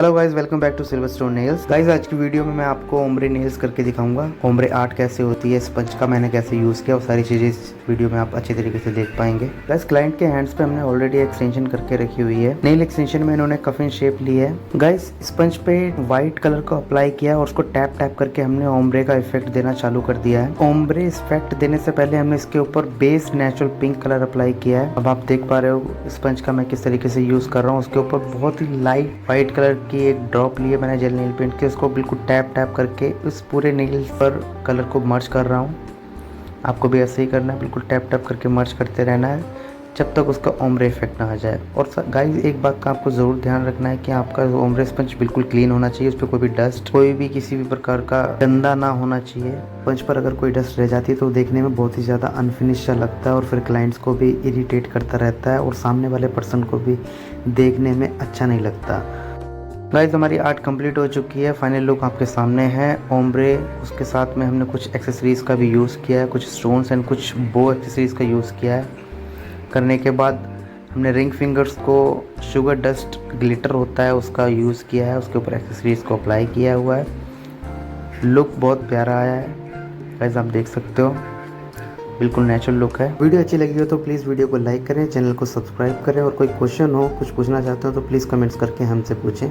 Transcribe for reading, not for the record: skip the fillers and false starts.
Hello guys, welcome back to Silverstone Nails. Guys, आज की video में मैं आपको ओम्ब्रे नेल्स करके दिखाऊंगा। ओम्ब्रे आर्ट कैसे होती है, स्पंज का मैंने कैसे यूज़ किया, वो सारी चीज़ें इस वीडियो में आप अच्छे तरीके से देख पाएंगे। गाइस, क्लाइंट के हैंड्स पे हमने ऑलरेडी एक्सटेंशन करके रखी हुई है। नेल एक्सटेंशन में इन्होंने कफिन शेप ली है। गाइस, स्पंज पे व्हाइट कलर को अप्लाई किया और उसको टैप टैप करके हमने ओम्ब्रे का इफेक्ट देना चालू कर दिया है। ओम्ब्रे इफेक्ट देने से पहले हमने इसके ऊपर base natural pink colour apply किया है। अब आप देख पा रहे हो स्पंज का मैं किस तरीके से यूज़ कर रहा हूँ। उसके ऊपर बहुत ही लाइट व्हाइट कलर की एक ड्रॉप लिए मैंने जेल नेल पेंट के, उसको बिल्कुल टैप टैप करके उस पूरे नेल पर कलर को मर्ज कर रहा हूँ। आपको भी ऐसे ही करना है, बिल्कुल टैप टैप करके मर्ज करते रहना है जब तक उसका ओम्ब्रे इफेक्ट ना आ जाए। और गाइस, एक बात का आपको ज़रूर ध्यान रखना है कि आपका ओम्ब्रे स्पंज बिल्कुल क्लीन होना चाहिए। उस पर कोई भी डस्ट, कोई भी किसी भी प्रकार का गंदा ना होना चाहिए। स्पंज पर अगर कोई डस्ट रह जाती है तो देखने में बहुत ही ज़्यादा अनफिनिश सा लगता है और फिर क्लाइंट्स को भी इरिटेट करता रहता है और सामने वाले पर्सन को भी देखने में अच्छा नहीं लगता। गाइस, हमारी आर्ट कंप्लीट हो चुकी है। फाइनल लुक आपके सामने है। ओम्ब्रे, उसके साथ में हमने कुछ एक्सेसरीज़ का भी यूज़ किया है, कुछ स्टोन्स एंड कुछ बो एक्सेसरीज़ का यूज़ किया है। करने के बाद हमने रिंग फिंगर्स को शुगर डस्ट ग्लिटर होता है उसका यूज़ किया है, उसके ऊपर एक्सेसरीज़ को अप्लाई किया हुआ है। लुक बहुत प्यारा आया है। गाइस, आप देख सकते हो बिल्कुल नेचुरल लुक है। वीडियो अच्छी लगी हो तो प्लीज़ वीडियो को लाइक करें, चैनल को सब्सक्राइब करें और कोई क्वेश्चन हो, कुछ पूछना चाहते हो तो प्लीज़ कमेंट्स करके हमसे पूछें।